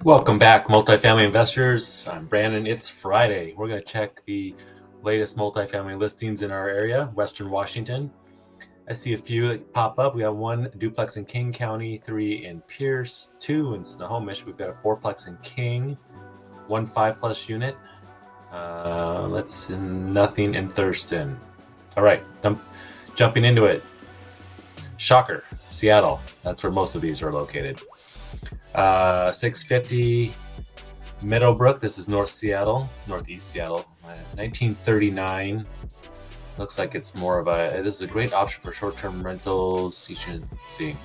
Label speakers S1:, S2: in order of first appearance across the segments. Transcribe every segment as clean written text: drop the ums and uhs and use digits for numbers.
S1: Welcome back, multifamily investors. I'm Brandon. It's Friday. We're going to check the latest multifamily listings in our area, Western Washington. I see a few that pop up. We have one duplex in King County, 3 in Pierce, 2 in Snohomish. We've got a fourplex in King, 1 5+ unit. Nothing in Thurston. All right, jumping into it. Shocker, Seattle. That's where most of these are located. 650 Meadowbrook. This is Northeast Seattle. 1939. Looks like it's more of a. This is a great option for short-term rentals. You should see.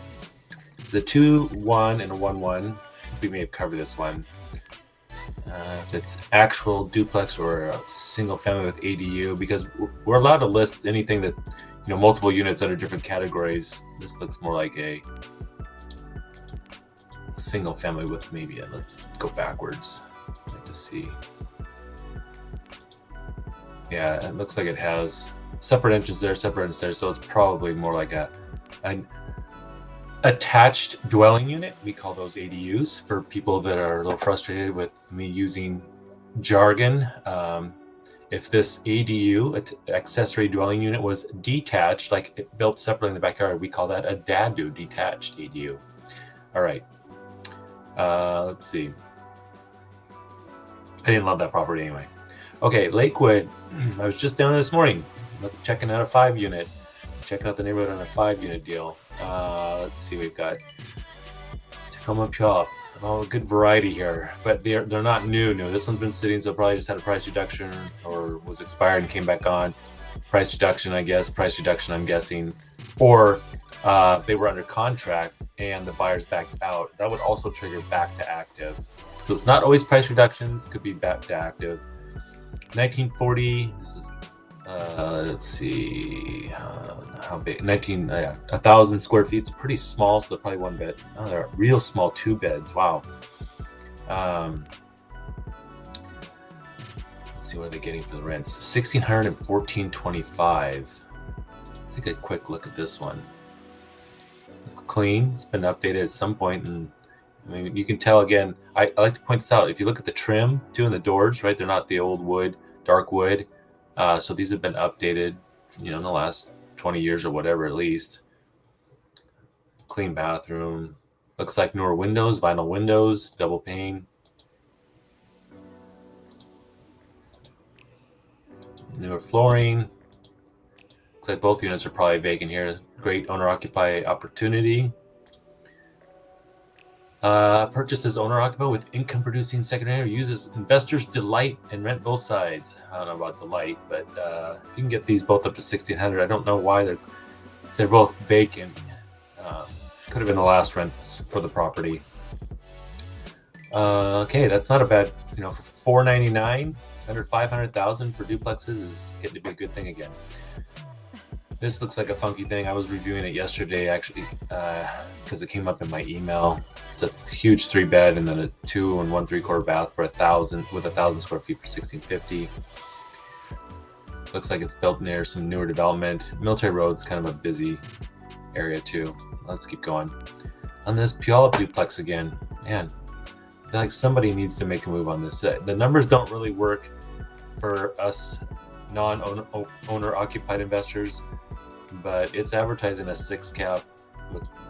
S1: The 2-1 and a 1-1. We may have covered this one. If it's actual duplex or a single family with ADU, because we're allowed to list anything that multiple units under different categories. This looks more like a single family with maybe let's go backwards. I'd like to see. Yeah, it looks like it has separate entrance there, separate entrance there, so it's probably more like an attached dwelling unit. We call those ADUs for people that are a little frustrated with me using jargon. If this ADU, accessory dwelling unit, was detached, like it built separately in the backyard, we call that a DADU, detached ADU. All right. Let's see. I didn't love that property anyway. Okay, Lakewood. I was just down there this morning, checking out a 5-unit, checking out the neighborhood on a 5-unit deal. Let's see, we've got Tacoma Puyallup. Oh, good variety here, but they're not new. This one's been sitting, so probably just had a price reduction or was expired and came back on. Price reduction, I guess. Price reduction, I'm guessing, or they were under contract and the buyers backed out. That would also trigger back to active. So it's not always price reductions, could be back to active. 1940, this is, let's see, how big, 1,000 square feet. It's pretty small, so they're probably one bed. Oh, they're real small, 2 beds, wow. Let's see what are they getting for the rents. 1,600 and 1,425. Take a quick look at this one. Clean, it's been updated at some point, and I mean, you can tell again. I like to point this out. If you look at the trim too in the doors, right, they're not the old wood, dark wood. So these have been updated, in the last 20 years or whatever, at least. Clean bathroom. Looks like newer windows, vinyl windows, double pane. Newer flooring. Looks like both units are probably vacant here. Great owner-occupied opportunity. Purchases owner-occupied with income-producing secondary, uses investors' delight and rent both sides. I don't know about delight, but if you can get these both up to 1,600, I don't know why they're both vacant. Could have been the last rent for the property. Okay, that's not a bad, for $499, under $500,000 for duplexes is getting to be a good thing again. This looks like a funky thing. I was reviewing it yesterday, actually, because it came up in my email. It's a huge 3-bed and then a 2 and 1 3/4 bath for 1,000 with 1,000 square feet for $1,650. Looks like it's built near some newer development. Military Road's kind of a busy area too. Let's keep going. On this Puyallup duplex again, man, I feel like somebody needs to make a move on this. The numbers don't really work for us non-owner occupied investors, but it's advertising a 6 cap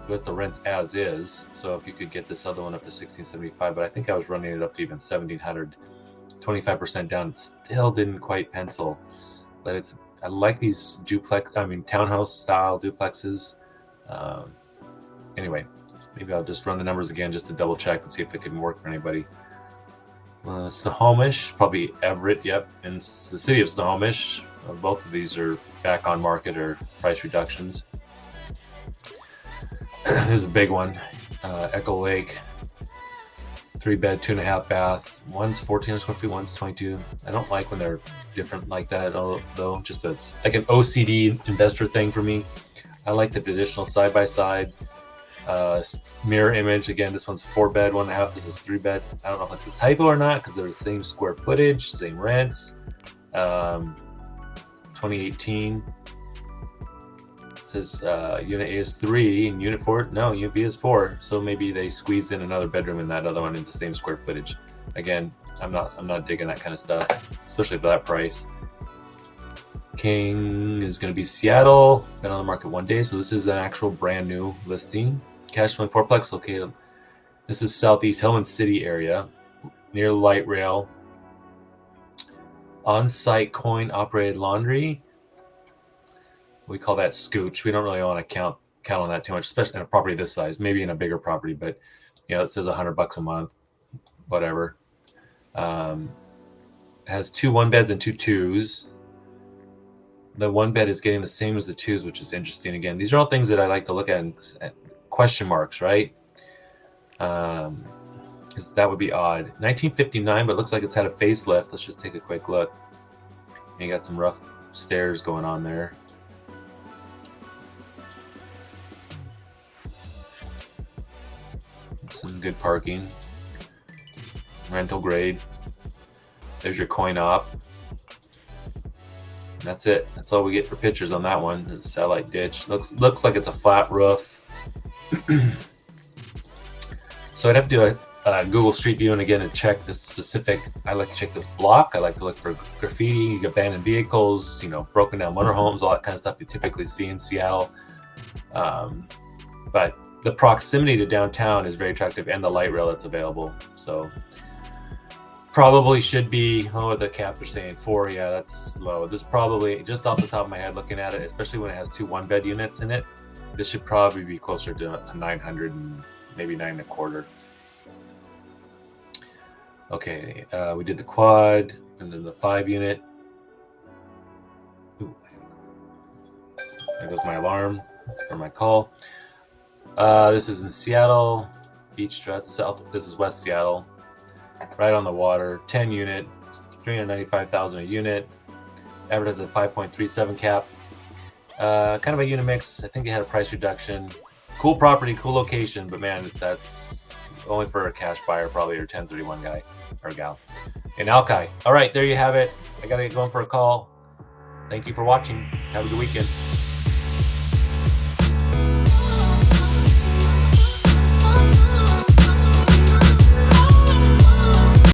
S1: with the rents as is. So if you could get this other one up to 1,675, but I think I was running it up to even 1,700, 25% down. It still didn't quite pencil. But I like these townhouse style duplexes. Anyway, maybe I'll just run the numbers again just to double check and see if it can work for anybody. Snohomish, probably Everett, yep, in the city of Snohomish. Both of these are back on market or price reductions. Here's a big one, Echo Lake, 3-bed, 2.5 bath. One's 1,400 square feet, one's 22. I don't like when they're different like that, though. Just it's like an OCD investor thing for me. I like the traditional side-by-side. Mirror image again. This one's 4-bed, 1.5. This is 3-bed. I don't know if it's a typo or not because they're the same square footage, same rents. 2018. says unit A is 3 and unit 4. No, unit B is 4. So maybe they squeezed in another bedroom in that other one in the same square footage. Again, I'm not digging that kind of stuff, especially for that price. King is going to be Seattle. Been on the market 1 day, so this is an actual brand new listing. Cash flowing fourplex located. This is Southeast Hillman City area, near the light rail. On-site coin-operated laundry. We call that scooch. We don't really want to count on that too much, especially in a property this size. Maybe in a bigger property, but it says $100 a month, whatever. Has 2 1-beds and 2 2s. The 1-bed is getting the same as the 2s, which is interesting. Again, these are all things that I like to look at, question marks, right? Because that would be odd. 1959, but it looks like it's had a facelift. Let's just take a quick look. And you got some rough stairs going on there. Some good parking. Rental grade. There's your coin op. That's it. That's all we get for pictures on that one. It's a satellite ditch. Looks like it's a flat roof. So I'd have to do a Google Street View and again to check this specific. I like to check this block. I like to look for graffiti, abandoned vehicles, broken down motorhomes, all that kind of stuff you typically see in Seattle. But the proximity to downtown is very attractive, and the light rail that's available. So probably should be, the cap are saying 4. Yeah, that's low. This probably, just off the top of my head looking at it, especially when it has 2 1-bed units in it, this should probably be closer to a 900 and maybe 9.25. Okay, we did the quad and then the 5 unit. Ooh. There goes my alarm for my call. This is in Seattle, Beach Dress South. This is West Seattle. Right on the water, 10 unit, $395,000 a unit. Advertised at 5.37 cap. Kind of a unit mix. I think they had a price reduction. Cool property, cool location, but man, that's only for a cash buyer, probably, or 1031 guy or gal in Alki. All right, there you have it. I gotta get going for a call. Thank you for watching. Have a good weekend.